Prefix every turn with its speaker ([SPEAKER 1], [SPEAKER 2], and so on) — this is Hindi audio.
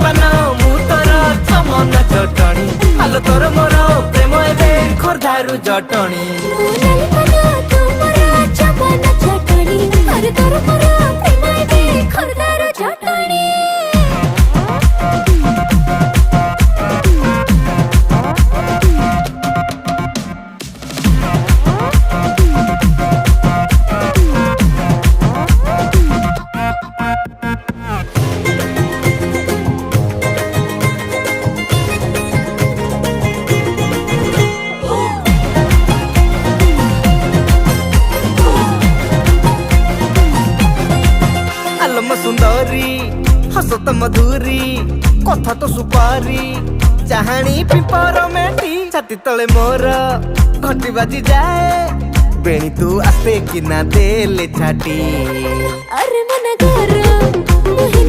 [SPEAKER 1] पान मु तोर चमन चटणी आलो तोर मोर प्रेम एबे खोर्धारू जटणी आलम सुंदरी हसत मधुरी कथा तो सुपारी चाहाणी पिंपर मेटी छाती तले मोर घंटी बाजी जाए बेणी तू आसे कि ना देले छाटी
[SPEAKER 2] अरे मन घर